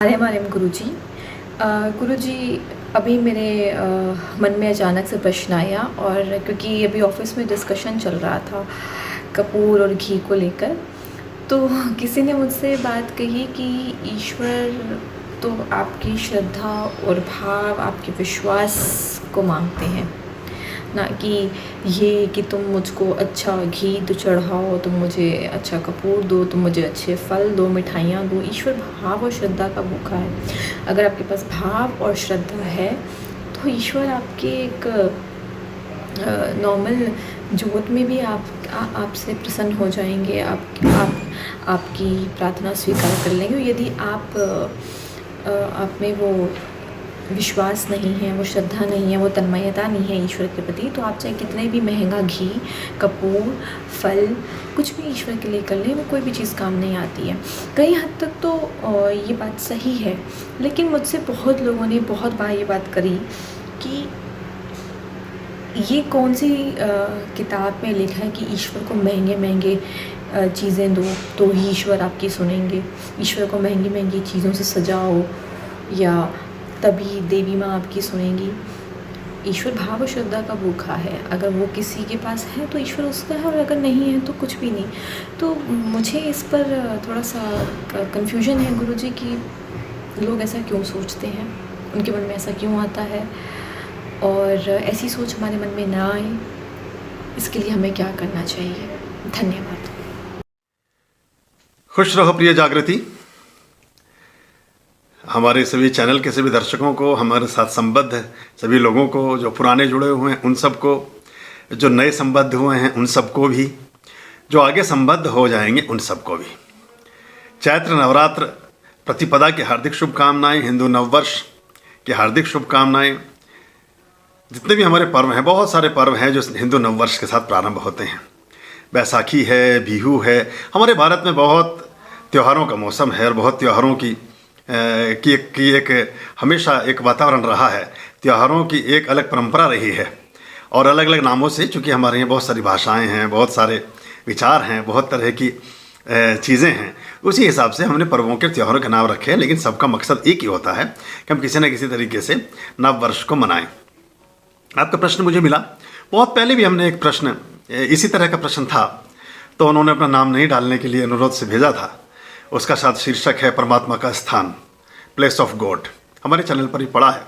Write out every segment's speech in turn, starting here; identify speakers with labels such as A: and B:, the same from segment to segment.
A: हरे मारेम गुरुजी। गुरुजी, अभी मेरे मन में अचानक से प्रश्न आया, और क्योंकि अभी ऑफिस में डिस्कशन चल रहा था कपूर और घी को लेकर, तो किसी ने मुझसे बात कही कि ईश्वर तो आपकी श्रद्धा और भाव, आपके विश्वास को मांगते हैं, ना कि ये कि तुम मुझको अच्छा घी तो चढ़ाओ, तुम मुझे अच्छा कपूर दो, तुम मुझे अच्छे फल दो, मिठाइयाँ दो। ईश्वर भाव और श्रद्धा का भूखा है। अगर आपके पास भाव और श्रद्धा है तो ईश्वर आपके एक नॉर्मल जोत में भी आपसे प्रसन्न हो जाएंगे। आपकी प्रार्थना स्वीकार कर लेंगे। यदि आप में वो विश्वास नहीं है, वो श्रद्धा नहीं है, वो तन्मयता नहीं है ईश्वर के प्रति, तो आप चाहे कितने भी महंगा घी, कपूर, फल, कुछ भी ईश्वर के लिए कर लें, वो कोई भी चीज़ काम नहीं आती है। कई हद तक तो ये बात सही है, लेकिन मुझसे बहुत लोगों ने बहुत बार ये बात करी कि ये कौन सी किताब में लिखा है कि ईश्वर को महंगे महंगे चीज़ें दो तो ही ईश्वर आपकी सुनेंगे। ईश्वर को महंगी महंगी चीज़ों से सजाओ या तभी देवी माँ आपकी सुनेंगी। ईश्वर भाव और श्रद्धा का भूखा है। अगर वो किसी के पास है तो ईश्वर उसका है, और अगर नहीं है तो कुछ भी नहीं। तो मुझे इस पर थोड़ा सा कन्फ्यूजन है गुरुजी कि लोग ऐसा क्यों सोचते हैं, उनके मन में ऐसा क्यों आता है, और ऐसी सोच हमारे मन में ना आए, इसके लिए हमें क्या करना चाहिए। धन्यवाद।
B: खुश रहो प्रिय जागृति। हमारे सभी चैनल के सभी दर्शकों को, हमारे साथ संबद्ध सभी लोगों को, जो पुराने जुड़े हुए हैं उन सबको, जो नए संबद्ध हुए हैं उन सबको भी, जो आगे संबद्ध हो जाएंगे उन सबको भी चैत्र नवरात्र प्रतिपदा की हार्दिक शुभकामनाएं, हिंदू नववर्ष की हार्दिक शुभकामनाएं। जितने भी हमारे पर्व हैं, बहुत सारे पर्व हैं जो हिंदू नववर्ष के साथ प्रारंभ होते हैं। बैसाखी है, बिहू है। हमारे भारत में बहुत त्योहारों का मौसम है और बहुत त्योहारों की एक हमेशा एक वातावरण रहा है। त्योहारों की एक अलग परंपरा रही है, और अलग अलग नामों से, चूँकि हमारे यहाँ बहुत सारी भाषाएं हैं, बहुत सारे विचार हैं, बहुत तरह की चीज़ें हैं, उसी हिसाब से हमने पर्वों के त्योहारों के नाम रखे हैं। लेकिन सबका मकसद एक ही होता है कि हम किसी न किसी तरीके से नव वर्ष को मनाएं। आपका प्रश्न मुझे मिला, बहुत पहले भी हमने एक प्रश्न, इसी तरह का प्रश्न था, तो उन्होंने अपना नाम नहीं डालने के लिए अनुरोध से भेजा था। उसका साथ शीर्षक है परमात्मा का स्थान, प्लेस ऑफ गॉड। हमारे चैनल पर ही पड़ा है।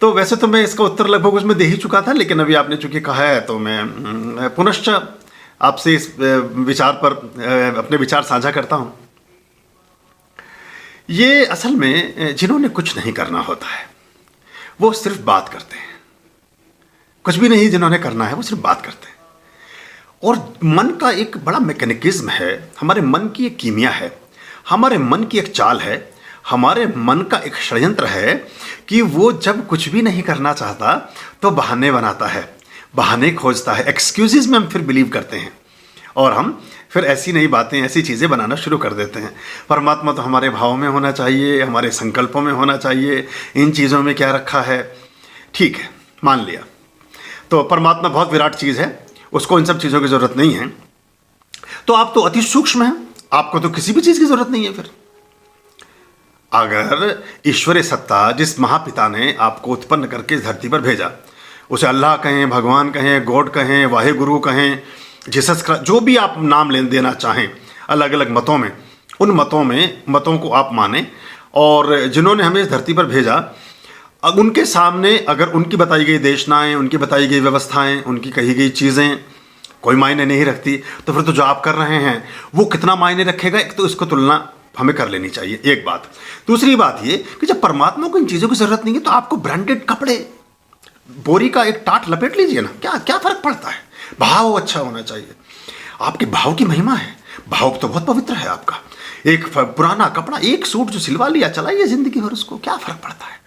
B: तो वैसे तो मैं इसका उत्तर लगभग उसमें दे ही चुका था, लेकिन अभी आपने चूंकि कहा है तो मैं पुनश्च आपसे इस विचार पर अपने विचार साझा करता हूँ। ये असल में जिन्होंने कुछ नहीं करना होता है वो सिर्फ बात करते हैं। कुछ भी नहीं जिन्होंने करना है वो सिर्फ बात करते हैं। और मन का एक बड़ा मैकेनिज्म है, हमारे मन की एक कीमिया है, हमारे मन की एक चाल है, हमारे मन का एक षड्यंत्र है कि वो जब कुछ भी नहीं करना चाहता तो बहाने बनाता है, बहाने खोजता है। एक्सक्यूजेज में हम फिर बिलीव करते हैं और हम फिर ऐसी नई बातें, ऐसी चीज़ें बनाना शुरू कर देते हैं। परमात्मा तो हमारे भाव में होना चाहिए, हमारे संकल्पों में होना चाहिए। इन चीज़ों में क्या रखा है? ठीक है, मान लिया। तो परमात्मा बहुत विराट चीज़ है, उसको इन सब चीज़ों की ज़रूरत नहीं है। तो आप तो अति सूक्ष्म हैं, आपको तो किसी भी चीज़ की ज़रूरत नहीं है। फिर अगर ईश्वरीय सत्ता, जिस महापिता ने आपको उत्पन्न करके इस धरती पर भेजा, उसे अल्लाह कहें, भगवान कहें, गॉड कहें, वाहे गुरु कहें, जीसस क्राइस्ट, जो भी आप नाम देना चाहें, अलग अलग मतों में, उन मतों को आप माने, और जिन्होंने हमें इस धरती पर भेजा, अब उनके सामने अगर उनकी बताई गई देशनाएं, उनकी बताई गई व्यवस्थाएं, उनकी कही गई चीज़ें कोई मायने नहीं रखती, तो फिर तो जो आप कर रहे हैं वो कितना मायने रखेगा? एक तो इसको तुलना हमें कर लेनी चाहिए, एक बात। दूसरी बात ये कि जब परमात्मा को इन चीज़ों की ज़रूरत नहीं है तो आपको ब्रांडेड कपड़े, बोरी का एक टाट लपेट लीजिए ना, क्या क्या फ़र्क पड़ता है? भाव अच्छा होना चाहिए। आपके भाव की महिमा है, भाव तो बहुत पवित्र है आपका। एक पुराना कपड़ा, एक सूट जो सिलवा लिया, चलाइए ज़िंदगी भर उसको, क्या फ़र्क पड़ता है?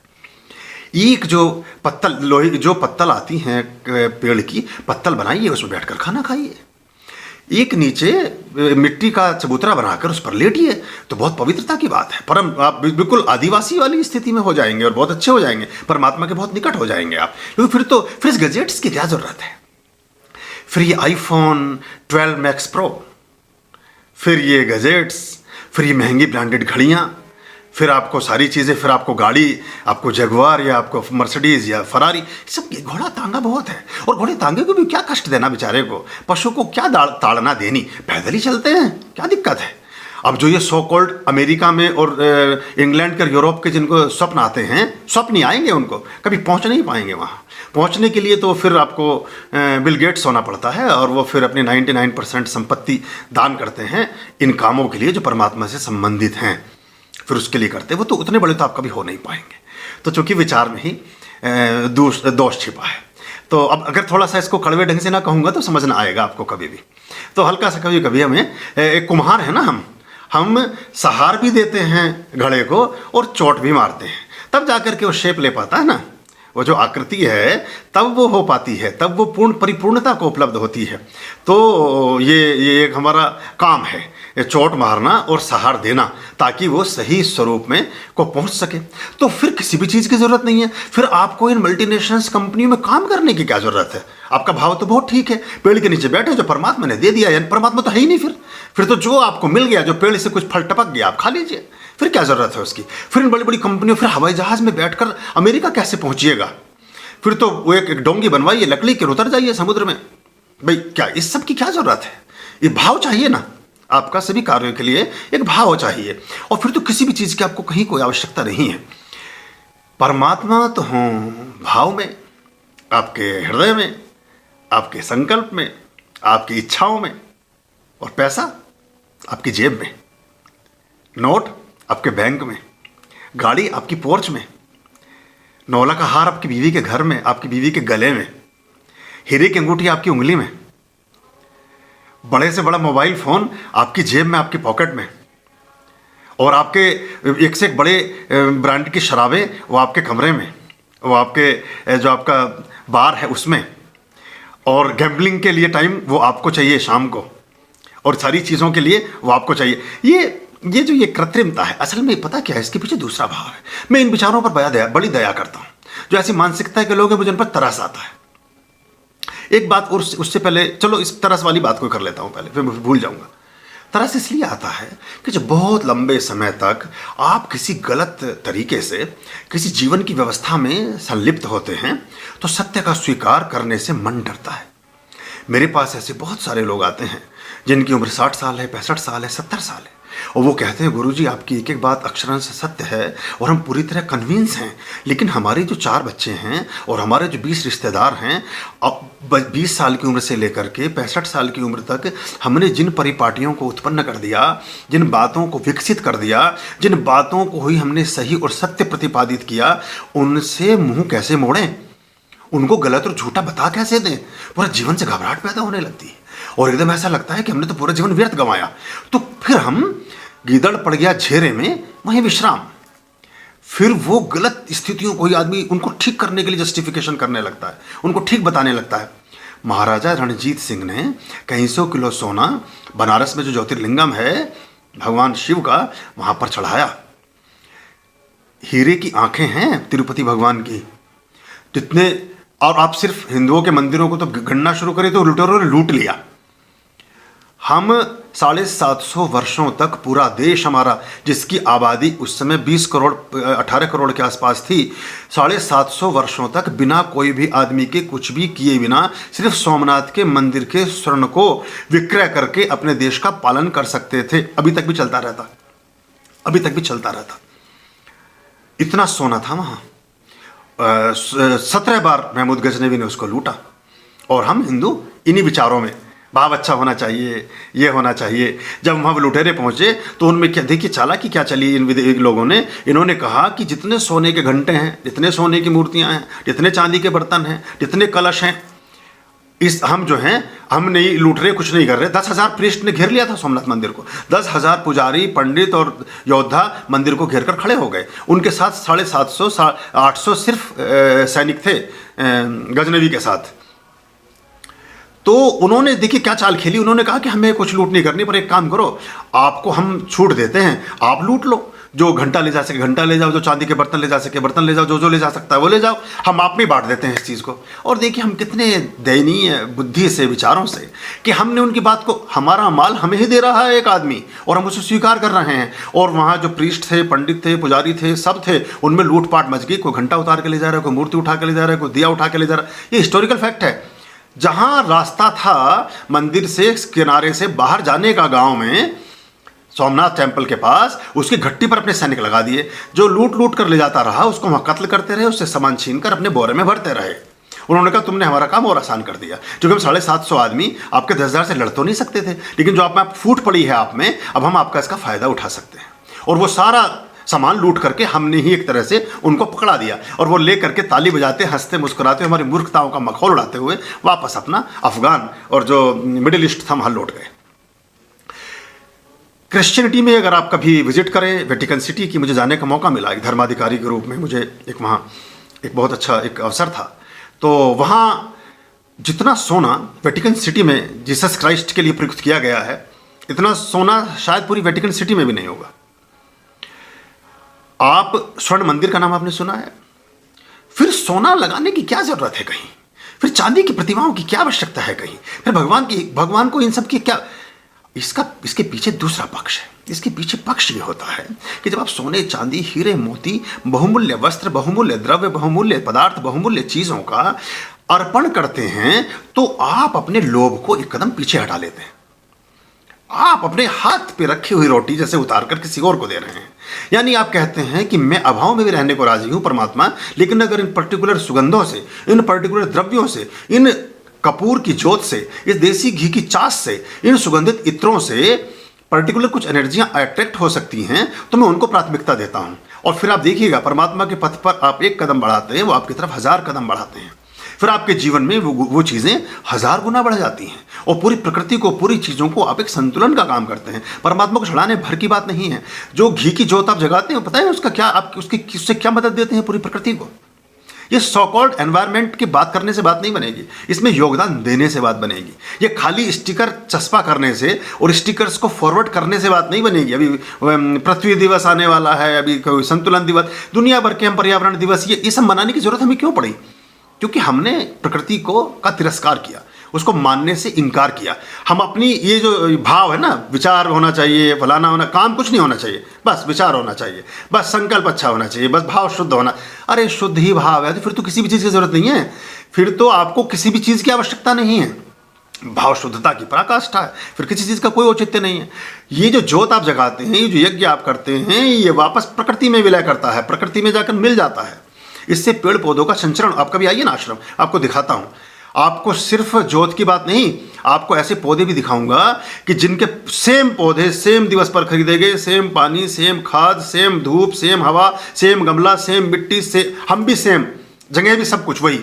B: एक जो पत्तल, लोहे जो पत्तल आती हैं पेड़ की, पत्तल बनाइए, उसमें बैठकर खाना खाइए। एक नीचे मिट्टी का चबूतरा बनाकर उस पर लेटिए, तो बहुत पवित्रता की बात है। परम आप बिल्कुल आदिवासी वाली स्थिति में हो जाएंगे और बहुत अच्छे हो जाएंगे, परमात्मा के बहुत निकट हो जाएंगे आप। क्योंकि फिर इस गजेट्स की क्या ज़रूरत है? फिर ये आईफोन 12 मैक्स प्रो, फिर ये गजेट्स, फिर ये महंगी ब्रांडेड घड़ियाँ, फिर आपको सारी चीज़ें, फिर आपको गाड़ी, आपको जगुआर या आपको मर्सिडीज़ या फरारी, सब ये घोड़ा तांगा बहुत है। और घोड़े तांगे को भी क्या कष्ट देना बेचारे को, पशु को क्या ताड़ना देनी, पैदल ही चलते हैं, क्या दिक्कत है। अब जो ये सो कॉल्ड अमेरिका में और इंग्लैंड के, यूरोप के जिनको स्वप्न आते हैं, स्वप्न नहीं आएंगे उनको, कभी पहुंच नहीं पाएंगे वहाँ। पहुंचने के लिए तो फिर आपको बिल गेट्स होना पड़ता है, और वो फिर अपनी 99% संपत्ति दान करते हैं इन कामों के लिए जो परमात्मा से संबंधित हैं, फिर उसके लिए करते हैं। वो तो उतने बड़े तो आप कभी हो नहीं पाएंगे। तो चूंकि विचार में ही दोष छिपा है, तो अब अगर थोड़ा सा इसको कड़वे ढंग से ना कहूँगा तो समझ ना आएगा आपको कभी भी। तो हल्का सा कभी कभी हमें, एक कुम्हार है ना, हम सहार भी देते हैं घड़े को और चोट भी मारते हैं, तब जाकर के वो शेप ले पाता है ना, वो जो आकृति है तब वो हो पाती है, तब वो पूर्ण परिपूर्णता को उपलब्ध होती है। तो ये एक हमारा काम है, ये चोट मारना और सहार देना, ताकि वो सही स्वरूप में को पहुंच सके। तो फिर किसी भी चीज़ की ज़रूरत नहीं है, फिर आपको इन मल्टीनेशनल्स कंपनियों में काम करने की क्या ज़रूरत है। आपका भाव तो बहुत ठीक है, पेड़ के नीचे बैठे जो परमात्मा ने दे दिया, यानी परमात्मा तो है ही नहीं। फिर तो जो आपको मिल गया, जो पेड़ से कुछ फल टपक गया, आप खा लीजिए, फिर क्या ज़रूरत है उसकी। फिर इन बड़ी बड़ी कंपनियों, फिर हवाई जहाज़ में बैठकर अमेरिका कैसे पहुंचिएगा, फिर तो वो एक डोंगी बनवाइए लकड़ी के, उतर जाइए समुद्र में। भाई क्या इस सब की क्या ज़रूरत है। ये भाव चाहिए ना आपका, सभी कार्यों के लिए एक भाव चाहिए, और फिर तो किसी भी चीज़ की आपको कहीं कोई आवश्यकता नहीं है। परमात्मा तो हों भाव में, आपके हृदय में, आपके संकल्प में, आपकी इच्छाओं में, और पैसा आपकी जेब में, नोट आपके बैंक में, गाड़ी आपकी पोर्च में, नौला का हार आपकी बीवी के घर में, आपकी बीवी के गले में, हीरे की अंगूठी आपकी उंगली में, बड़े से बड़ा मोबाइल फ़ोन आपकी जेब में, आपकी पॉकेट में, और आपके एक से एक बड़े ब्रांड की शराबें वो आपके कमरे में, वो आपके जो आपका बार है उसमें, और गैम्बलिंग के लिए टाइम वो आपको चाहिए शाम को, और सारी चीज़ों के लिए वो आपको चाहिए। ये जो ये कृत्रिमता है, असल में पता क्या है, इसके पीछे दूसरा भाव है। मैं इन विचारों पर बड़ी दया करता हूँ, जो ऐसी मानसिकता के लोग हैं, मुझे उन पर तरस आता है। एक बात और उससे पहले, चलो इस तरस वाली बात को कर लेता हूँ पहले, फिर मैं भूल जाऊँगा। तरस इसलिए आता है कि जब बहुत लंबे समय तक आप किसी गलत तरीके से किसी जीवन की व्यवस्था में संलिप्त होते हैं, तो सत्य का स्वीकार करने से मन डरता है। मेरे पास ऐसे बहुत सारे लोग आते हैं जिनकी उम्र 60 साल है, 65 साल है, 70 साल है, और वो कहते हैं गुरुजी आपकी एक एक बात अक्षरशः सत्य है और हम पूरी तरह कन्विंस हैं, लेकिन हमारे जो 4 बच्चे हैं और हमारे जो 20 रिश्तेदार हैं, अब 20 साल की उम्र से लेकर के 65 साल की उम्र तक हमने जिन परिपाटियों को उत्पन्न कर दिया, जिन बातों को विकसित कर दिया, जिन बातों को ही हमने सही और सत्य प्रतिपादित किया, उनसे मुँह कैसे मोड़ें, उनको गलत और झूठा बता कैसे दें। पूरा जीवन से घबराहट पैदा होने लगती है और एकदम ऐसा लगता है कि हमने तो पूरा जीवन व्यर्थ गंवाया। तो फिर हम गीदड़ पड़ गया झेरे में, वहीं विश्राम। फिर वो गलत स्थितियों को ही आदमी उनको ठीक करने के लिए जस्टिफिकेशन करने लगता है, उनको ठीक बताने लगता है। महाराजा रणजीत सिंह ने कई 100 किलो सोना बनारस में जो ज्योतिर्लिंगम है भगवान शिव का, वहां पर चढ़ाया। हीरे की आंखें हैं तिरुपति भगवान की, जितने, और आप सिर्फ हिंदुओं के मंदिरों को तो गणना शुरू करें तो लुटेरों ने लूट लिया। हम 750 वर्षों तक पूरा देश हमारा, जिसकी आबादी उस समय 20 करोड़ 18 करोड़ के आसपास थी, 750 वर्षों तक बिना कोई भी आदमी के कुछ भी किए बिना सिर्फ सोमनाथ के मंदिर के स्वर्ण को विक्रय करके अपने देश का पालन कर सकते थे। अभी तक भी चलता रहता, अभी तक भी चलता रहता। इतना सोना था वहाँ। 17 बार महमूद गजनवी ने उसको लूटा। और हम हिंदू इन्हीं विचारों में, भाव अच्छा होना चाहिए, ये होना चाहिए। जब वहाँ लुटेरे पहुँचे तो उनमें क्या, देखिए चालाकी क्या चली इन लोगों ने। इन्होंने कहा कि जितने सोने के घंटे हैं, जितने सोने की मूर्तियाँ हैं, जितने चांदी के बर्तन हैं, जितने कलश हैं, इस हम जो हैं हम नहीं लूट रहे, कुछ नहीं कर रहे। 10,000 प्रीस्ट ने घेर लिया था सोमनाथ मंदिर को। 10,000 पुजारी, पंडित और योद्धा मंदिर को घेर कर खड़े हो गए। उनके साथ 750 800 सिर्फ सैनिक थे गजनवी के साथ। तो उन्होंने देखिए क्या चाल खेली। उन्होंने कहा कि हमें कुछ लूट नहीं करनी, पर एक काम करो, आपको हम छूट देते हैं, आप लूट लो। जो घंटा ले जा सके घंटा ले जाओ, जो चांदी के बर्तन ले जा सके बर्तन ले जाओ, जो ले जा सकता है वो ले जाओ। हम आप में बांट देते हैं इस चीज़ को। और देखिए हम कितने दयनीय बुद्धि से, विचारों से, कि हमने उनकी बात को, हमारा माल हमें ही दे रहा है एक आदमी और हम उसे स्वीकार कर रहे हैं। और वहाँ जो प्रीस्ट थे, पंडित थे, पुजारी थे, सब थे, उनमें लूटपाट मच गई। कोई घंटा उतार के ले जा रहा है, कोई मूर्ति उठा के ले जा रहा है, कोई दिया उठा के ले जा रहा है। ये हिस्टोरिकल फैक्ट है। जहाँ रास्ता था मंदिर से किनारे से बाहर जाने का गाँव में, सोमनाथ टेम्पल के पास, उसकी घट्टी पर अपने सैनिक लगा दिए। जो लूट कर ले जाता रहा उसको वहाँ कत्ल करते रहे, उससे सामान छीन कर अपने बोरे में भरते रहे। उन्होंने कहा तुमने हमारा काम और आसान कर दिया। क्योंकि हम 750 आदमी आपके 10,000 से लड़ तो नहीं सकते थे, लेकिन जो आप में फूट पड़ी है आप में, अब हम आपका इसका फ़ायदा उठा सकते हैं। और वो सारा सामान लूट करके हमने ही एक तरह से उनको पकड़ा दिया। और वो ले करके ताली बजाते, हंसते मुस्कुराते, हमारी मूर्खताओं का मखौल उड़ाते हुए वापस अपना अफगान और जो मिडिल ईस्ट था वहाँ लौट गए। क्रिश्चियनिटी में अगर आप कभी विजिट करें, वेटिकन सिटी की मुझे जाने का मौका मिला एक धर्माधिकारी के रूप में। मुझे एक वहाँ एक बहुत अच्छा एक अवसर था। तो वहाँ जितना सोना वेटिकन सिटी में जीसस क्राइस्ट के लिए प्रयुक्त किया गया है, इतना सोना शायद पूरी वेटिकन सिटी में भी नहीं होगा। आप स्वर्ण मंदिर का नाम आपने सुना है? फिर सोना लगाने की क्या ज़रूरत है कहीं? फिर चांदी की प्रतिमाओं की क्या आवश्यकता है कहीं? फिर भगवान को इन सब की क्या? इसके पीछे दूसरा पक्ष है। इसके पीछे पक्ष ये होता है कि जब आप सोने, चांदी, हीरे, मोती, बहुमूल्य वस्त्र, बहुमूल्य द्रव्य, बहुमूल्य पदार्थ, बहुमूल्य चीज़ों का अर्पण करते हैं, तो आप अपने लोभ को एक कदम पीछे हटा लेते हैं। आप अपने हाथ पे रखी हुई रोटी जैसे उतार कर किसी और को दे रहे हैं। यानी आप कहते हैं कि मैं अभाव में भी रहने को राजी हूँ परमात्मा, लेकिन अगर इन पर्टिकुलर सुगंधों से, इन पर्टिकुलर द्रव्यों से, इन कपूर की जोत से, इस देसी घी की चास से, इन सुगंधित इत्रों से पर्टिकुलर कुछ एनर्जियां अट्रैक्ट हो सकती हैं, तो मैं उनको प्राथमिकता देता हूं। और फिर आप देखिएगा परमात्मा के पथ पर आप एक कदम बढ़ाते हैं, वो आपकी तरफ 1000 कदम बढ़ाते हैं। फिर आपके जीवन में वो चीज़ें 1000 गुना बढ़ जाती हैं और पूरी प्रकृति को, पूरी चीज़ों को आप एक संतुलन का काम करते हैं। परमात्मा को चढ़ाने भर की बात नहीं है। जो घी की जोत आप जगाते हैं, पता है उसका क्या, आप उससे क्या मदद देते हैं पूरी प्रकृति को। ये सो कॉल्ड एनवायरनमेंट की बात करने से बात नहीं बनेगी, इसमें योगदान देने से बात बनेगी। ये खाली स्टिकर चस्पा करने से और स्टिकर्स को फॉरवर्ड करने से बात नहीं बनेगी। अभी पृथ्वी दिवस आने वाला है, अभी कोई संतुलन दिवस, दुनिया भर के हम पर्यावरण दिवस, ये सब मनाने की जरूरत हमें क्यों पड़ी? क्योंकि हमने प्रकृति का तिरस्कार किया, उसको मानने से इनकार किया। हम अपनी ये जो भाव है ना, विचार होना चाहिए, फलाना होना, काम कुछ नहीं होना चाहिए, बस विचार होना चाहिए, बस संकल्प अच्छा होना चाहिए, बस भाव शुद्ध होना। अरे शुद्ध ही भाव है तो फिर तो किसी भी चीज़ की जरूरत नहीं है, फिर तो आपको किसी भी चीज़ की आवश्यकता नहीं है। भाव शुद्धता की पराकाष्ठा है, फिर किसी चीज़ का कोई औचित्य नहीं है। ये जो जोत आप जगाते हैं, ये जो यज्ञ आप करते हैं, ये वापस प्रकृति में विलय करता है, प्रकृति में जाकर मिल जाता है। इससे पेड़ पौधों का संचरण, आप कभी आइए ना आश्रम, आपको दिखाता हूँ। आपको सिर्फ जोत की बात नहीं, आपको ऐसे पौधे भी दिखाऊंगा कि जिनके सेम पौधे सेम दिवस पर खरीदे गए, सेम पानी, सेम खाद, सेम धूप, सेम हवा, सेम गमला, सेम मिट्टी, से हम भी सेम जगह भी सब कुछ वही।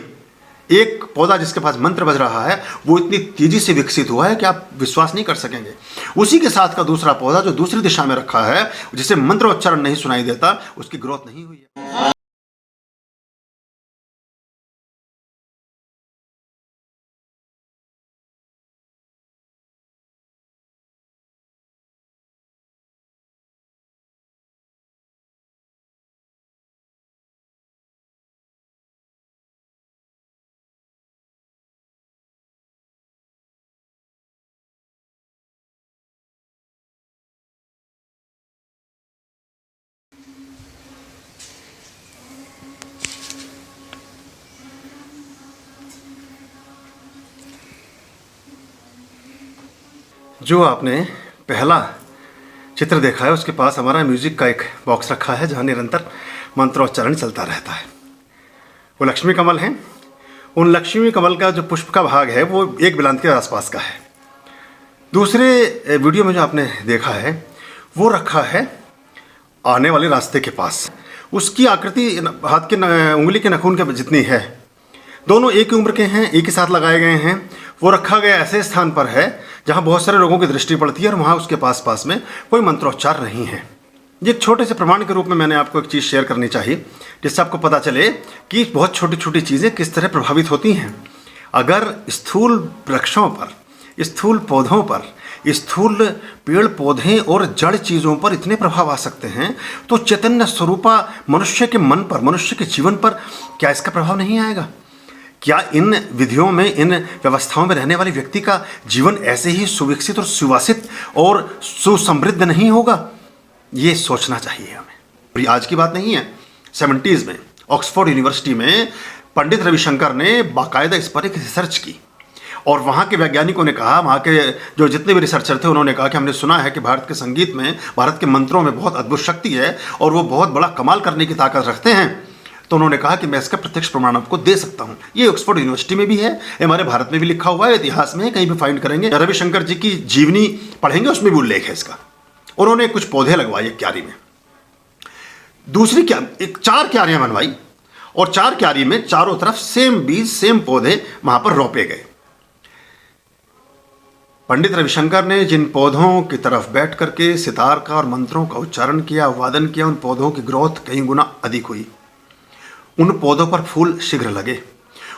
B: एक पौधा जिसके पास मंत्र बज रहा है, वो इतनी तेजी से विकसित हुआ है कि आप विश्वास नहीं कर सकेंगे। उसी के साथ का दूसरा पौधा जो दूसरी दिशा में रखा है, जिसे मंत्रोच्चारण नहीं सुनाई देता, उसकी ग्रोथ नहीं हुई है। जो आपने पहला चित्र देखा है, उसके पास हमारा म्यूजिक का एक बॉक्स रखा है जहाँ निरंतर मंत्रोच्चारण चलता रहता है। वो लक्ष्मी कमल हैं। उन लक्ष्मी कमल का जो पुष्प का भाग है वो 1 बिलांत के आसपास का है। दूसरे वीडियो में जो आपने देखा है वो रखा है आने वाले रास्ते के पास। उसकी आकृति हाथ के उंगली के नाखून के जितनी है। दोनों एक ही उम्र के हैं, एक ही साथ लगाए गए हैं। वो रखा गया ऐसे स्थान पर है जहाँ बहुत सारे लोगों की दृष्टि पड़ती है और वहाँ उसके पास में कोई मंत्रोच्चार नहीं है। ये एक छोटे से प्रमाण के रूप में मैंने आपको एक चीज़ शेयर करनी चाहिए, जिससे आपको पता चले कि बहुत छोटी छोटी चीज़ें किस तरह प्रभावित होती हैं। अगर स्थूल वृक्षों पर, स्थूल पौधों पर स्थूल पेड़ पौधे और जड़ चीज़ों पर इतने प्रभाव आ सकते हैं, तो चैतन्य स्वरूपा मनुष्य के मन पर, मनुष्य के जीवन पर क्या इसका प्रभाव नहीं आएगा? क्या इन विधियों में, इन व्यवस्थाओं में रहने वाले व्यक्ति का जीवन ऐसे ही सुविकसित और सुवासित और सुसमृद्ध नहीं होगा? ये सोचना चाहिए हमें। आज की बात नहीं है, 70s में ऑक्सफोर्ड यूनिवर्सिटी में पंडित रविशंकर ने बाकायदा इस पर एक रिसर्च की, और वहाँ के वैज्ञानिकों ने कहा, वहाँ के जो जितने भी रिसर्चर थे उन्होंने कहा कि हमने सुना है कि भारत के संगीत में, भारत के मंत्रों में बहुत अद्भुत शक्ति है और वो बहुत बड़ा कमाल करने की ताकत रखते हैं। तो उन्होंने कहा कि मैं इसका प्रत्यक्ष प्रमाण आपको दे सकता हूँ। ये ऑक्सफोर्ड यूनिवर्सिटी में भी है, हमारे भारत में भी लिखा हुआ है, इतिहास में कहीं भी फाइंड करेंगे, रविशंकर जी की जीवनी पढ़ेंगे, उसमें भी उल्लेख है इसका। उन्होंने कुछ पौधे लगवाए क्यारी में, दूसरी क्या, 4 क्यारियाँ बनवाई, और 4 क्यारी में चारों तरफ सेम बीज, सेम पौधे वहां पर रोपे गए। पंडित रविशंकर ने जिन पौधों की तरफ बैठ करके सितार का और मंत्रों का उच्चारण किया, वादन किया, उन पौधों की ग्रोथ कई गुना अधिक हुई। उन पौधों पर फूल शीघ्र लगे,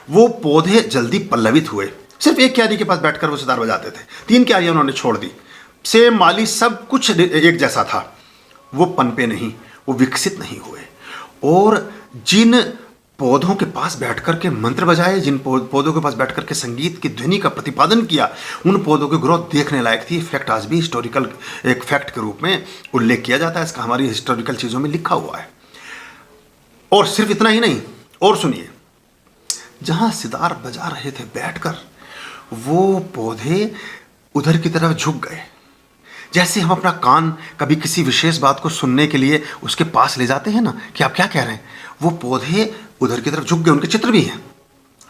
B: वो पौधे जल्दी पल्लवित हुए। सिर्फ एक क्यारी के पास बैठकर वो सितार बजाते थे, 3 क्यारियां उन्होंने छोड़ दी, सेम माली, सब कुछ एक जैसा था। वो पनपे नहीं, वो विकसित नहीं हुए। और जिन पौधों के पास बैठ कर के मंत्र बजाए, जिन पौधों के पास बैठ कर के संगीत की ध्वनि का प्रतिपादन किया, उन पौधों की ग्रोथ देखने लायक थी। फैक्ट आज भी हिस्टोरिकल एक फैक्ट के रूप में उल्लेख किया जाता है, इसका हमारी हिस्टोरिकल चीज़ों में लिखा हुआ है। और सिर्फ इतना ही नहीं, और सुनिए, जहाँ सितार बजा रहे थे बैठकर, वो पौधे उधर की तरफ झुक गए। जैसे हम अपना कान कभी किसी विशेष बात को सुनने के लिए उसके पास ले जाते हैं ना, कि आप क्या कह रहे हैं, वो पौधे उधर की तरफ झुक गए। उनके चित्र भी हैं,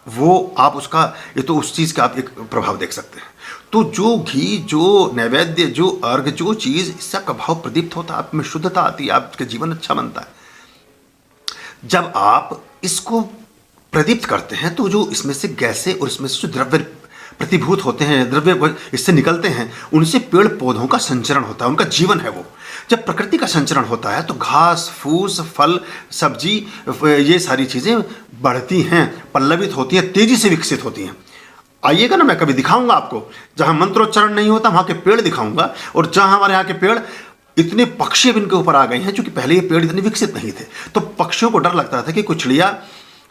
B: वो आप उसका, ये तो उस चीज़ का आप एक प्रभाव देख सकते हैं। तो जो घी, जो नैवेद्य, जो अर्घ, जो चीज़, इसका प्रभाव प्रदीप्त होता है, आप में शुद्धता आती है, आपका जीवन अच्छा बनता है। जब आप इसको प्रदीप्त करते हैं तो जो इसमें से गैसें और इसमें से जो द्रव्य प्रतिभूत होते हैं, द्रव्य इससे निकलते हैं, उनसे पेड़ पौधों का संचरण होता है, उनका जीवन है वो। जब प्रकृति का संचरण होता है तो घास फूस, फल सब्जी, ये सारी चीज़ें बढ़ती हैं, पल्लवित होती हैं, तेजी से विकसित होती हैं। आइएगा ना, मैं कभी दिखाऊंगा आपको, जहाँ मंत्रोच्चारण नहीं होता वहाँ के पेड़ दिखाऊंगा, और जहाँ हमारे यहाँ के पेड़ इतने पक्षी अब इनके ऊपर आ गए हैं, क्योंकि पहले ये पेड़ इतने विकसित नहीं थे, तो पक्षियों को डर लगता था कि कोई चिड़िया,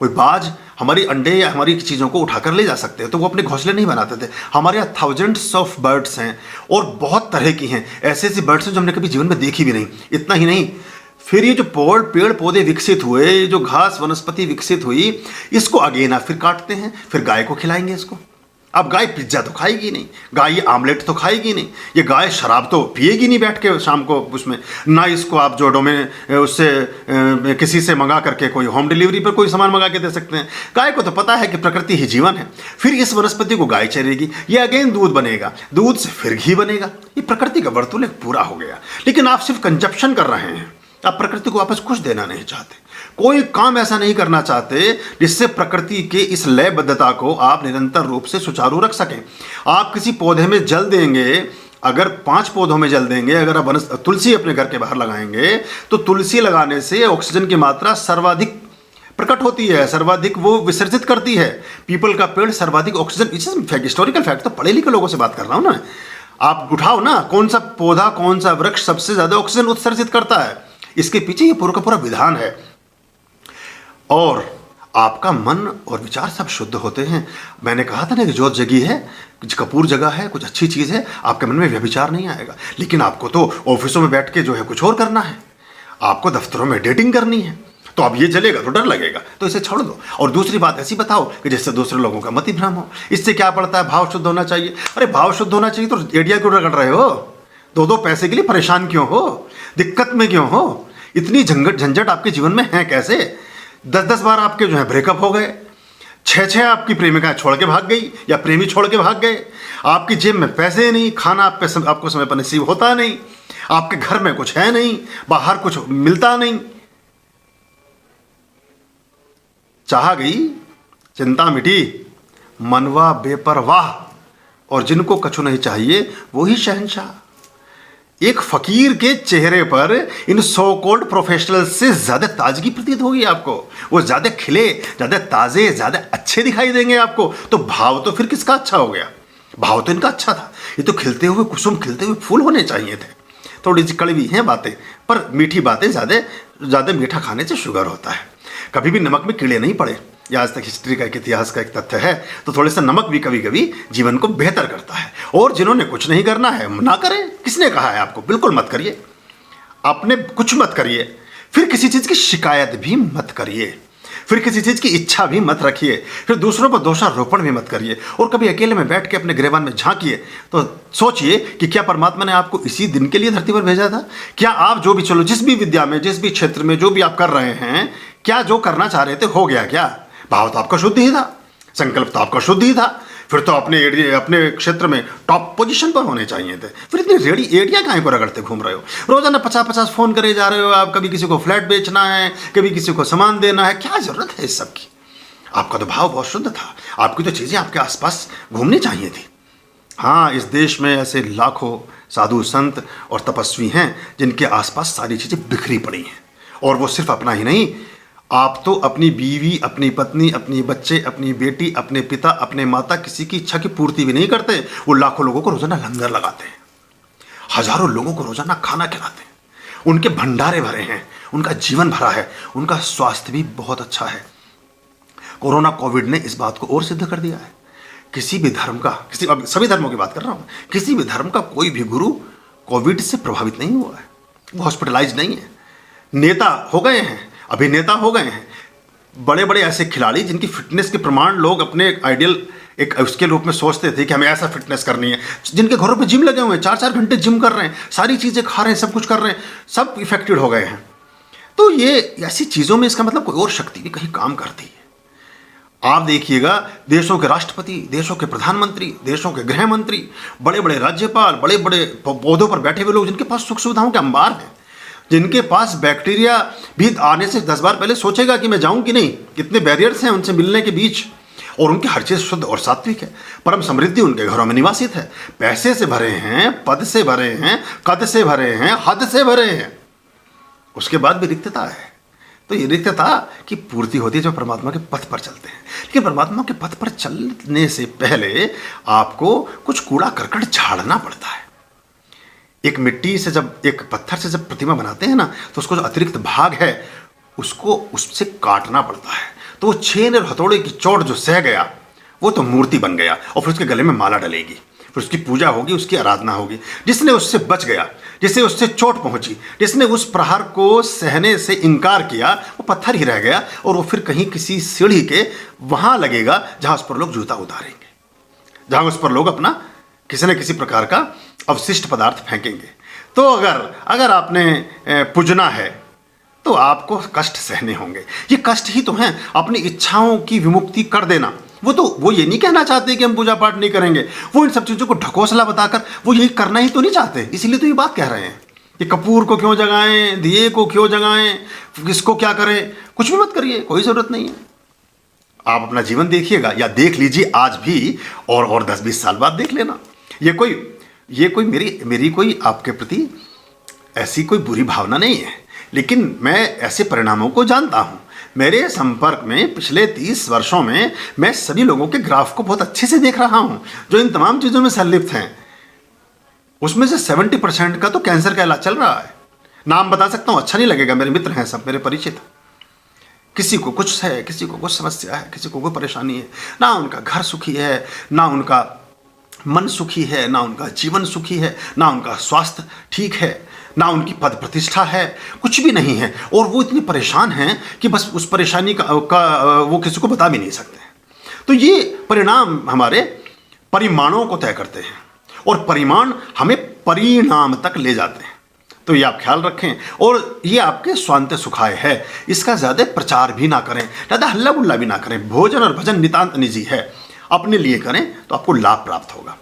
B: कोई बाज हमारी अंडे या हमारी चीज़ों को उठाकर ले जा सकते हैं, तो वो अपने घोंसले नहीं बनाते थे। हमारे यहाँ थाउजेंड्स ऑफ बर्ड्स हैं, और बहुत तरह की हैं, ऐसे ऐसी बर्ड्स हैं जो हमने कभी जीवन में देखी भी नहीं। इतना ही नहीं, फिर ये जो पेड़ पौधे विकसित हुए, जो घास वनस्पति विकसित हुई, इसको आगे ना फिर काटते हैं, फिर गाय को खिलाएंगे इसको। अब गाय पिज्ज़ा तो खाएगी नहीं, गाय ये आमलेट तो खाएगी नहीं, ये गाय शराब तो पिएगी नहीं बैठ के शाम को उसमें, ना इसको आप जोडो में उससे किसी से मंगा करके कोई होम डिलीवरी पर कोई सामान मंगा के दे सकते हैं। गाय को तो पता है कि प्रकृति ही जीवन है। फिर इस वनस्पति को गाय चरेगी, ये अगेन दूध बनेगा, दूध से फिर घी बनेगा। ये प्रकृति का वर्तुल पूरा हो गया। लेकिन आप सिर्फ कंजप्शन कर रहे हैं, आप प्रकृति को वापस कुछ देना नहीं चाहते, कोई काम ऐसा नहीं करना चाहते जिससे प्रकृति के इस लयबद्धता को आप निरंतर रूप से सुचारू रख सकें। आप किसी पौधे में जल देंगे, अगर 5 पौधों में जल देंगे, अगर आप तुलसी अपने घर के बाहर लगाएंगे, तो तुलसी लगाने से ऑक्सीजन की मात्रा सर्वाधिक प्रकट होती है, सर्वाधिक वो विसर्जित करती है। पीपल का पेड़ सर्वाधिक ऑक्सीजन, हिस्टोरिकल फैक्ट, तो पढ़े लिखे लोगों से बात कर रहा हूँ ना। आप उठाओ ना, कौन सा पौधा, कौन सा वृक्ष सबसे ज़्यादा ऑक्सीजन उत्सर्जित करता है, इसके पीछे ये पूरा का पूरा विधान है। और आपका मन और विचार सब शुद्ध होते हैं। मैंने कहा था ना कि ज्योत जगी है, कुछ कपूर जगा है, कुछ अच्छी चीज़ है, आपके मन में व्यभिचार नहीं आएगा। लेकिन आपको तो ऑफिसों में बैठ के जो है कुछ और करना है, आपको दफ्तरों में डेटिंग करनी है, तो अब ये जलेगा तो डर लगेगा, तो इसे छोड़ दो। और दूसरी बात ऐसी बताओ कि जिससे दूसरे लोगों का मति भ्रम हो। इससे क्या पड़ता है, भाव शुद्ध होना चाहिए। अरे भाव शुद्ध होना चाहिए तो एडिया क्यों रगड़ रहे हो, 2 पैसे के लिए परेशान क्यों हो, दिक्कत में क्यों हो, इतनी झंझट आपके जीवन में है कैसे? 10 बार आपके जो है ब्रेकअप हो गए, 6 आपकी प्रेमिकाएं छोड़ के भाग गई या प्रेमी छोड़ के भाग गए, आपकी जेब में पैसे नहीं, खाना आपको समय पर नसीब होता नहीं, आपके घर में कुछ है नहीं, बाहर कुछ मिलता नहीं, चाह गई चिंता मिटी, मनवा बेपरवाह, और जिनको कछु नहीं चाहिए वही शहंशाह। एक फकीर के चेहरे पर इन सो कॉल्ड प्रोफेशनल से ज़्यादा ताजगी प्रतीत होगी आपको, वो ज़्यादा खिले, ज़्यादा ताज़े, ज़्यादा अच्छे दिखाई देंगे आपको। तो भाव तो फिर किसका अच्छा हो गया? भाव तो इनका अच्छा था, ये तो खिलते हुए कुसुम, खिलते हुए फूल होने चाहिए थे। थोड़ी सी कड़वी हैं बातें, पर मीठी बातें ज़्यादा मीठा खाने से शुगर होता है। कभी भी नमक में कीड़े नहीं पड़े, या आज तक हिस्ट्री का, एक इतिहास का एक तथ्य है। तो थोड़े सा नमक भी कभी कभी जीवन को बेहतर करता है। और जिन्होंने कुछ नहीं करना है ना करें, किसने कहा है आपको? बिल्कुल मत करिए, आपने कुछ मत करिए, फिर किसी चीज़ की शिकायत भी मत करिए, फिर किसी चीज़ की इच्छा भी मत रखिए, फिर दूसरों पर दोषारोपण भी मत करिए। और कभी अकेले में बैठ के अपने गिरेबान में झांकिए तो सोचिए कि क्या परमात्मा ने आपको इसी दिन के लिए धरती पर भेजा था? क्या आप जो भी, चलो जिस भी विद्या में, जिस भी क्षेत्र में जो भी आप कर रहे हैं, क्या जो करना चाह रहे थे हो गया? क्या भाव तो आपका शुद्ध ही था, संकल्प तो आपका शुद्ध ही था, फिर तो अपने क्षेत्र में टॉप पोजीशन पर होने चाहिए थे। फिर इतनी रेडी एडिया काहे को रगड़ते घूम रहे हो? रोजाना 50-50 फोन करे जा रहे हो आप, कभी किसी को फ्लैट बेचना है, कभी किसी को सामान देना है, क्या जरूरत है इस सब की? आपका तो भाव बहुत शुद्ध था, आपकी तो चीजें आपके आसपास घूमनी चाहिए थी। हाँ, इस देश में ऐसे लाखों साधु संत और तपस्वी हैं जिनके आसपास सारी चीजें बिखरी पड़ी हैं, और वो सिर्फ अपना ही नहीं, आप तो अपनी बीवी, अपनी पत्नी, अपनी बच्चे, अपनी बेटी, अपने पिता, अपने माता, किसी की इच्छा की पूर्ति भी नहीं करते। वो लाखों लोगों को रोजाना लंगर लगाते हैं, हजारों लोगों को रोजाना खाना खिलाते हैं, उनके भंडारे भरे हैं, उनका जीवन भरा है, उनका स्वास्थ्य भी बहुत अच्छा है। कोरोना कोविड ने इस बात को और सिद्ध कर दिया है। किसी भी धर्म का, अब सभी धर्मों की बात कर रहा हूं, किसी भी धर्म का कोई भी गुरु कोविड से प्रभावित नहीं हुआ है, वो हॉस्पिटलाइज नहीं है। नेता हो गए हैं, अभिनेता हो गए हैं, बड़े बड़े ऐसे खिलाड़ी जिनकी फिटनेस के प्रमाण लोग अपने आइडियल एक उसके रूप में सोचते थे कि हमें ऐसा फिटनेस करनी है, जिनके घरों पे जिम लगे हुए हैं, 4-4 घंटे जिम कर रहे हैं, सारी चीज़ें खा रहे हैं, सब कुछ कर रहे हैं, सब इफेक्टेड हो गए हैं। तो ये ऐसी चीज़ों में इसका मतलब कोई और शक्ति भी कहीं काम करती है। आप देखिएगा, देशों के राष्ट्रपति, देशों के प्रधानमंत्री, देशों के गृह मंत्री, बड़े बड़े राज्यपाल, बड़े बड़े पौधों पर बैठे हुए लोग, जिनके पास सुख सुविधाओं के अंबार हैं, जिनके पास बैक्टीरिया भी आने से 10 बार पहले सोचेगा कि मैं जाऊं कि नहीं, कितने बैरियर्स हैं उनसे मिलने के बीच, और उनकी हर चीज़ शुद्ध और सात्विक है, परम समृद्धि उनके घरों में निवासित है, पैसे से भरे हैं, पद से भरे हैं, कद से भरे हैं, हद से भरे हैं, उसके बाद भी रिक्तता है। तो ये रिक्तता की पूर्ति होती है जब परमात्मा के पथ पर चलते हैं। लेकिन परमात्मा के पथ पर चलने से पहले आपको कुछ कूड़ा करकट झाड़ना पड़ता है। एक मिट्टी से जब, एक पत्थर से जब प्रतिमा बनाते हैं ना, तो उसको जो अतिरिक्त भाग है उसको उससे काटना पड़ता है। तो वो छेन और हथौड़े की चोट जो सह गया वो तो मूर्ति बन गया, और फिर उसके गले में माला डलेगी, फिर उसकी पूजा होगी, उसकी आराधना होगी। जिसने उससे बच गया, जिसे उससे चोट पहुंची, जिसने उस प्रहार को सहने से इनकार किया, वो पत्थर ही रह गया, और वो फिर कहीं किसी सीढ़ी के वहां लगेगा जहां उस पर लोग जूता उतारेंगे, जहां उस पर लोग अपना किसी न किसी प्रकार का अवशिष्ट पदार्थ फेंकेंगे। तो अगर आपने पूजना है तो आपको कष्ट सहने होंगे। ये कष्ट ही तो हैं, अपनी इच्छाओं की विमुक्ति कर देना। वो ये नहीं कहना चाहते कि हम पूजा पाठ नहीं करेंगे, वो इन सब चीज़ों को ढकोसला बताकर वो यही करना ही तो नहीं चाहते, इसीलिए तो ये बात कह रहे हैं कि कपूर को क्यों जगाएं, दिए को क्यों जगाएं, किसको क्या करें, कुछ भी मत करिए, कोई ज़रूरत नहीं है। आप अपना जीवन देखिएगा, या देख लीजिए आज भी, और 10-20 साल बाद देख लेना। ये कोई मेरी कोई आपके प्रति ऐसी कोई बुरी भावना नहीं है, लेकिन मैं ऐसे परिणामों को जानता हूँ। मेरे संपर्क में पिछले 30 वर्षों में मैं सभी लोगों के ग्राफ को बहुत अच्छे से देख रहा हूँ जो इन तमाम चीज़ों में संलिप्त हैं। उसमें से 70% का तो कैंसर का इलाज चल रहा है। नाम बता सकता हूँ, अच्छा नहीं लगेगा, मेरे मित्र हैं सब, मेरे परिचित। किसी को कुछ है, किसी को कुछ समस्या है, किसी को कोई परेशानी है, ना उनका घर सुखी है, ना उनका मन सुखी है, ना उनका जीवन सुखी है, ना उनका स्वास्थ्य ठीक है, ना उनकी पद प्रतिष्ठा है, कुछ भी नहीं है। और वो इतने परेशान हैं कि बस उस परेशानी का वो किसी को बता भी नहीं सकते। तो ये परिणाम हमारे परिमाणों को तय करते हैं, और परिमाण हमें परिणाम तक ले जाते हैं। तो ये आप ख्याल रखें, और ये आपके स्वांत सुखाय है, इसका ज़्यादा प्रचार भी ना करें, ज़्यादा हल्ला बुल्ला भी ना करें। भोजन और भजन नितांत निजी है, अपने लिए करें तो आपको लाभ प्राप्त होगा।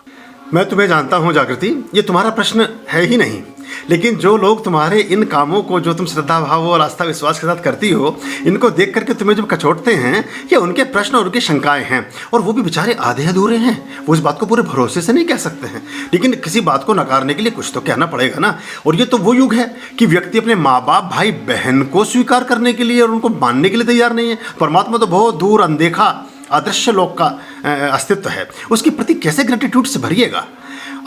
B: मैं तुम्हें जानता हूँ जागृति, ये तुम्हारा प्रश्न है ही नहीं, लेकिन जो लोग तुम्हारे इन कामों को, जो तुम श्रद्धा भाव और आस्था विश्वास के साथ करती हो, इनको देख करके तुम्हें जब कचोटते हैं, ये उनके प्रश्न और उनकी शंकाएं हैं, और वो भी बेचारे आधे अधूरे हैं। वो इस बात को पूरे भरोसे से नहीं कह सकते हैं, लेकिन किसी बात को नकारने के लिए कुछ तो कहना पड़ेगा ना। और ये तो वो युग है कि व्यक्ति अपने माँ बाप, भाई बहन को स्वीकार करने के लिए और उनको मानने के लिए तैयार नहीं है। परमात्मा तो बहुत दूर, अनदेखा, अदृश्य लोक का अस्तित्व है, उसके प्रति कैसे ग्रेटिट्यूड से भरिएगा।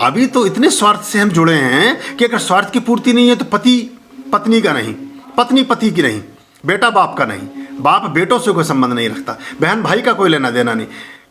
B: अभी तो इतने स्वार्थ से हम जुड़े हैं कि अगर स्वार्थ की पूर्ति नहीं है तो पति पत्नी का नहीं, पत्नी पति की नहीं, बेटा बाप का नहीं, बाप बेटों से कोई संबंध नहीं रखता, बहन भाई का कोई लेना देना नहीं,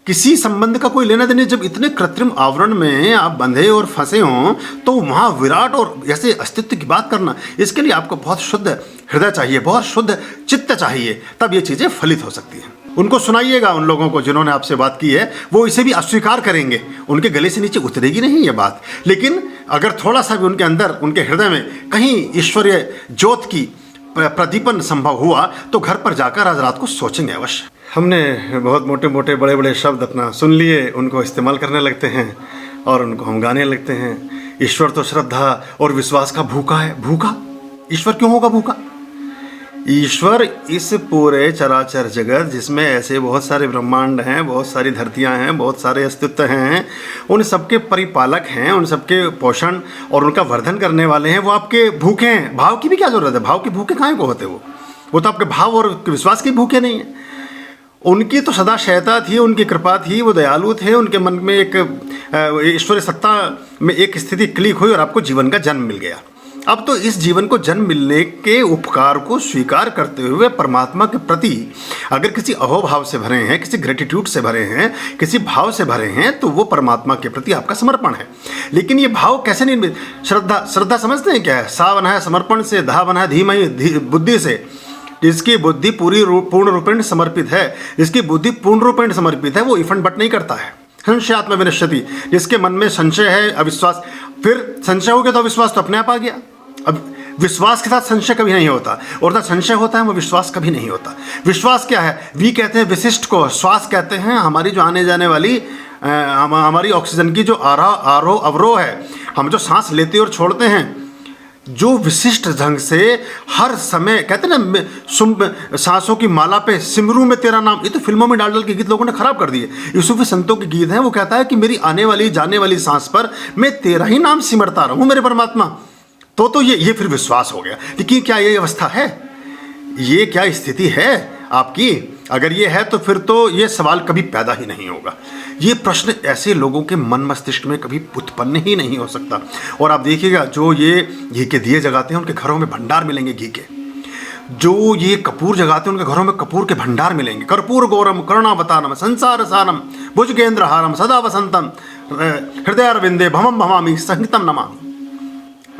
B: किसी संबंध का कोई लेना देना। जब इतने कृत्रिम आवरण में आप बंधे और फंसे हों तो वहाँ विराट और ऐसे अस्तित्व की बात करना, इसके लिए आपको बहुत शुद्ध हृदय चाहिए, बहुत शुद्ध चित्त चाहिए, तब ये चीज़ें फलित हो सकती हैं। उनको सुनाइएगा, उन लोगों को जिन्होंने आपसे बात की है, वो इसे भी अस्वीकार करेंगे, उनके गले से नीचे उतरेगी नहीं ये बात। लेकिन अगर थोड़ा सा भी उनके अंदर, उनके हृदय में कहीं ईश्वरीय ज्योत की प्रदीपन संभव हुआ तो घर पर जाकर आज रात को सोचेंगे अवश्य। हमने बहुत मोटे मोटे बड़े बड़े शब्द अपना सुन लिए, उनको इस्तेमाल करने लगते हैं और उनको हम गाने लगते हैं। ईश्वर तो श्रद्धा और विश्वास का भूखा है। भूखा? ईश्वर क्यों होगा भूखा? ईश्वर इस पूरे चराचर जगत जिसमें ऐसे बहुत सारे ब्रह्मांड हैं, बहुत सारी धरतियां हैं, बहुत सारे अस्तित्व हैं, उन सबके परिपालक हैं, उन सबके पोषण और उनका वर्धन करने वाले हैं। वो आपके भूखे हैं। भाव की भी क्या जरूरत है? भाव के भूखे काहे को होते वो तो आपके भाव और विश्वास के भूखे नहीं है। उनकी तो सदा शयता थी, उनकी कृपा थी, वो दयालु थे, उनके मन में एक ईश्वरीय सत्ता में एक स्थिति क्लिक हुई और आपको जीवन का जन्म मिल गया। अब तो इस जीवन को जन्म मिलने के उपकार को स्वीकार करते हुए परमात्मा के प्रति अगर किसी अहोभाव से भरे हैं, किसी ग्रेटिट्यूड से भरे हैं, किसी भाव से भरे हैं, तो वो परमात्मा के प्रति आपका समर्पण है। लेकिन ये भाव कैसे नहीं? श्रद्धा समझते हैं क्या है? सा बना है समर्पण से, धा बना है धीमहि बुद्धि से। जिसकी बुद्धि पूर्ण रूपेण समर्पित है, जिसकी बुद्धि पूर्ण रूपेण समर्पित है, वो इफंड बट नहीं करता है। संशयात्म विनश्यति, जिसके मन में संशय है, अविश्वास, फिर संशय हो गया तो अविश्वास तो अपने आप आ गया। अब विश्वास के साथ संशय कभी नहीं होता, और ना संशय होता है वो विश्वास कभी नहीं होता। विश्वास क्या है? वी कहते हैं विशिष्ट को, श्वास कहते हैं हमारी जो आने जाने वाली हमारी ऑक्सीजन की जो आरोह अवरोह है, हम जो सांस लेते और छोड़ते हैं, जो विशिष्ट ढंग से हर समय कहते हैं ना, सांसों की माला पे सिमरू में तेरा नाम, ये तो फिल्मों में डाल के गीत लोगों ने खराब कर दिए। यूसुफी संतों के गीत हैं, वो कहता है कि मेरी आने वाली जाने वाली सांस पर मैं तेरा ही नाम सिमरता रहूं मेरे परमात्मा। तो ये फिर विश्वास हो गया। लेकिन क्या ये अवस्था है? ये क्या स्थिति है आपकी? अगर ये है तो फिर तो ये सवाल कभी पैदा ही नहीं होगा। ये प्रश्न ऐसे लोगों के मन मस्तिष्क में कभी उत्पन्न ही नहीं हो सकता। और आप देखिएगा, जो ये घी के दिए जगाते हैं उनके घरों में भंडार मिलेंगे घी के। जो ये कपूर जगाते हैं उनके घरों में कपूर के भंडार मिलेंगे। कर्पूर गौरम करुणावतारम संसार सारम भुजगेंद्र हारम सदा वसंतम हृदय अरविंदे भमम भवामी संहितम नमामि।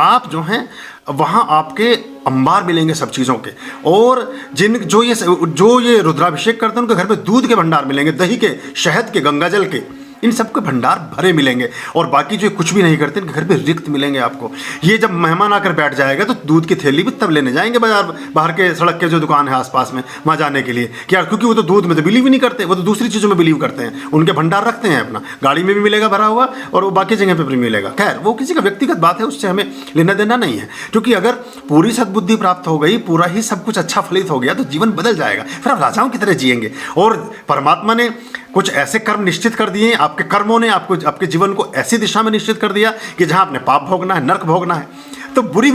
B: आप जो हैं वहाँ आपके अंबार मिलेंगे सब चीज़ों के। और जो ये रुद्राभिषेक करते हैं उनके घर पे दूध के भंडार मिलेंगे, दही के, शहद के, गंगाजल के, इन सबके भंडार भरे मिलेंगे। और बाकी जो कुछ भी नहीं करते इनके घर पे रिक्त मिलेंगे आपको। ये जब मेहमान आकर बैठ जाएगा तो दूध की थैली भी तब लेने जाएंगे बाहर के सड़क के जो दुकान है आसपास में, वहाँ जाने के लिए। क्या? क्योंकि वो तो दूध में तो बिलीव ही नहीं करते, वो तो दूसरी चीज़ों में बिलीव करते हैं। उनके भंडार रखते हैं अपना, गाड़ी में भी मिलेगा भरा हुआ और वो बाकी जगह पर भी मिलेगा। खैर, वो किसी का व्यक्तिगत बात है, उससे हमें लेना देना नहीं है। क्योंकि अगर पूरी सद्बुद्धि प्राप्त हो गई, पूरा ही सब कुछ अच्छा फलित हो गया तो जीवन बदल जाएगा। फिर आप राजाओं की तरह जिएंगे। और परमात्मा ने कुछ ऐसे कर्म निश्चित कर दिए, आपके कर्मों ने आपके जीवन को ऐसी दिशा में निश्चित कर दिया कि जहां आपने पाप भोगना है, नरक भोगना है। तो बुरे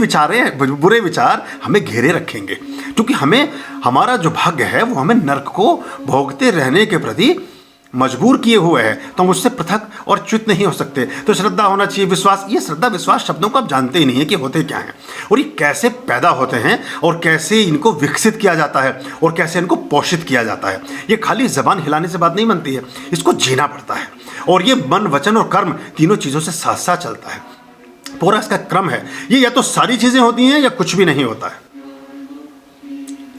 B: विचार हमें घेरे रखेंगे, क्योंकि हमारा जो भाग्य है वो हमें नरक को भोगते रहने के प्रति मजबूर किए हुए हैं। तो हम उससे पृथक और च्युत नहीं हो सकते। तो श्रद्धा होना चाहिए, विश्वास। ये श्रद्धा विश्वास शब्दों को आप जानते ही नहीं है कि होते क्या हैं, और ये कैसे पैदा होते हैं, और कैसे इनको विकसित किया जाता है, और कैसे इनको पोषित किया जाता है। ये खाली जबान हिलाने से बात नहीं बनती है, इसको जीना पड़ता है। और ये मन, वचन और कर्म तीनों चीज़ों से साथ साथ चलता है। पूरा इसका क्रम है। ये या तो सारी चीज़ें होती हैं या कुछ भी नहीं होता है,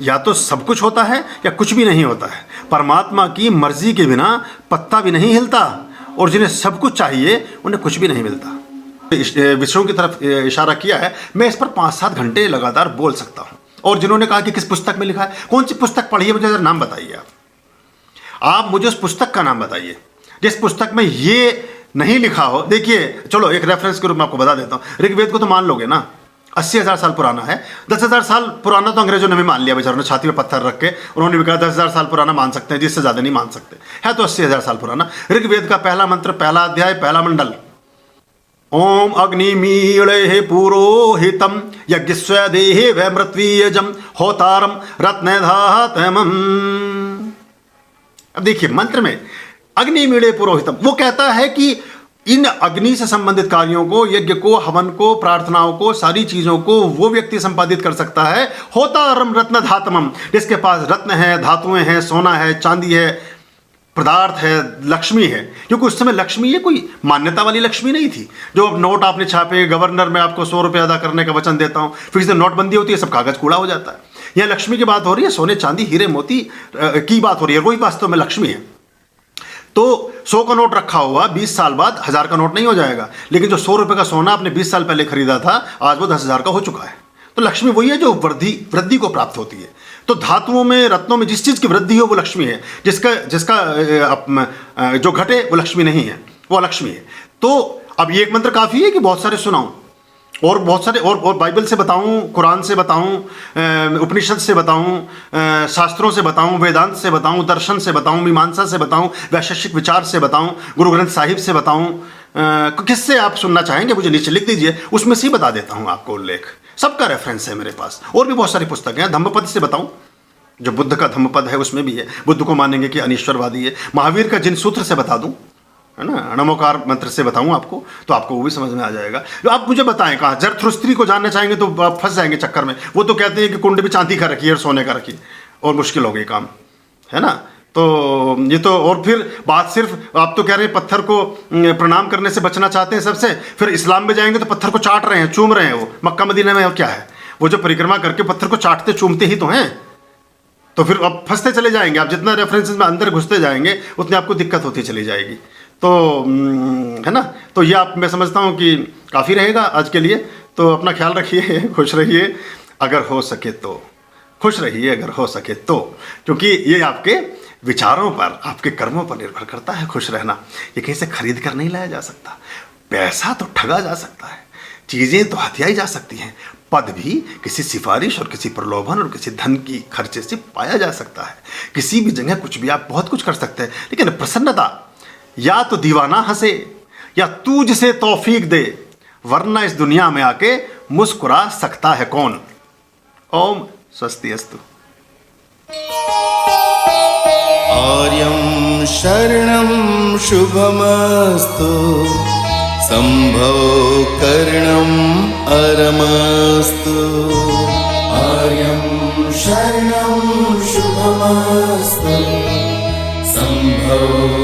B: या तो सब कुछ होता है या कुछ भी नहीं होता है। परमात्मा की मर्जी के बिना पत्ता भी नहीं हिलता, और जिन्हें सब कुछ चाहिए उन्हें कुछ भी नहीं मिलता। विषयों की तरफ इशारा किया है। मैं इस पर 5-7 घंटे लगातार बोल सकता हूँ। और जिन्होंने कहा कि किस पुस्तक में लिखा है, कौन सी पुस्तक पढ़ी है, मुझे जरा नाम बताइए। आप मुझे उस पुस्तक का नाम बताइए जिस पुस्तक में ये नहीं लिखा हो। देखिए, चलो एक रेफरेंस के रूप में आपको बता देता हूँ। ऋग्वेद को तो मान लोगे ना, 80,000 साल पुराना है। 10,000 साल पुराना तो अंग्रेजों ने भी मान लिया, बेचारों ने छाती में पत्थर रख के उन्होंने भी कहा 10,000 साल पुराना मान सकते हैं, जिससे ज़्यादा नहीं मान सकते। है तो 80,000 साल पुराना। ऋग्वेद का पहला मंत्र, पहला अध्याय, पहला मंडल, ओम अग्निमीळे पुरोहितम यज्ञस्वदेहे वैमृत्वीयजम होतारम रत्नधातमम्। अब देखिए, मंत्र में अग्निमीळे पुरोहितम, वो कहता है कि इन अग्नि से संबंधित कार्यों को, यज्ञ को, हवन को, प्रार्थनाओं को, सारी चीजों को वो व्यक्ति संपादित कर सकता है। होता रम रत्न धातमम, जिसके पास रत्न है, धातुएं हैं, सोना है, चांदी है, पदार्थ है, लक्ष्मी है। क्योंकि उस समय लक्ष्मी ये कोई मान्यता वाली लक्ष्मी नहीं थी, जो अब नोट आपने छापे, गवर्नर मैं आपको 100 रुपये अदा करने का वचन देता हूँ, फिर से नोटबंदी होती है, सब कागज कूड़ा हो जाता है। यहाँ लक्ष्मी की बात हो रही है, सोने चांदी हीरे मोती की बात हो रही है, वही वास्तव में लक्ष्मी है। तो 100 का नोट रखा हुआ 20 साल बाद 1000 का नोट नहीं हो जाएगा, लेकिन जो 100 रुपये का सोना आपने 20 साल पहले खरीदा था, आज वो 10,000 का हो चुका है। तो लक्ष्मी वही है जो वृद्धि को प्राप्त होती है। तो धातुओं में, रत्नों में जिस चीज़ की वृद्धि हो वो लक्ष्मी है, जिसका जो घटे वो लक्ष्मी नहीं है, वो अलक्ष्मी है। तो अब ये एक मंत्र काफ़ी है कि बहुत सारे सुनाऊं, और बहुत सारे और बाइबल से बताऊं, कुरान से बताऊं, उपनिषद से बताऊं, शास्त्रों से बताऊं, वेदांत से बताऊं, दर्शन से बताऊं, मीमांसा से बताऊं, वैशेषिक विचार से बताऊं, गुरु ग्रंथ साहिब से बताऊं, किससे आप सुनना चाहेंगे मुझे नीचे लिख दीजिए, उसमें से ही बता देता हूं आपको उल्लेख। सबका रेफरेंस है मेरे पास, और भी बहुत सारी पुस्तकें हैं। धम्मपद से बताऊं, जो बुद्ध का धम्मपद है उसमें भी है, बुद्ध को मानेंगे कि अनीश्वरवादी है। महावीर का जिन सूत्र से बता दूं, है ना, नमोकार मंत्र से बताऊं आपको, तो आपको वो भी समझ में आ जाएगा। तो आप मुझे बताएं कहाँ, जरथुस्त्री को जानना चाहेंगे तो आप फंस जाएंगे चक्कर में। वो तो कहते हैं कि कुंड भी चांदी का रखिए और सोने का रखिए, और मुश्किल हो गई काम, है ना। तो ये तो, और फिर बात सिर्फ आप तो कह रहे हैं पत्थर को प्रणाम करने से बचना चाहते हैं सबसे, फिर इस्लाम में जाएंगे तो पत्थर को चाट रहे हैं, चूम रहे हैं। वो मक्का मदीना में क्या है, वो जो परिक्रमा करके पत्थर को चाटते चूमते ही तो हैं। तो फिर अब फंसते चले जाएंगे आप, जितना रेफरेंसेस में अंदर घुसते जाएंगे उतनी आपको दिक्कत होती चली जाएगी। तो है ना, तो ये आप, मैं समझता हूँ कि काफ़ी रहेगा आज के लिए। तो अपना ख्याल रखिए, खुश रहिए अगर हो सके तो, खुश रहिए अगर हो सके तो, क्योंकि ये आपके विचारों पर, आपके कर्मों पर निर्भर करता है खुश रहना। ये कहीं से खरीद कर नहीं लाया जा सकता। पैसा तो ठगा जा सकता है, चीज़ें तो हथियाई जा सकती हैं, पद भी किसी सिफारिश और किसी प्रलोभन और किसी धन की खर्चे से पाया जा सकता है। किसी भी जगह कुछ भी, आप बहुत कुछ कर सकते हैं, लेकिन प्रसन्नता या तो दीवाना हंसे या तू जिसे तौफीक दे, वरना इस दुनिया में आके मुस्कुरा सकता है कौन। ओम स्वस्ति अस्तु।
C: आर्यं शरणं शुभमस्तु, संभव करणं अरमस्तु। आर्यं शरणं शुभमस्तु, संभव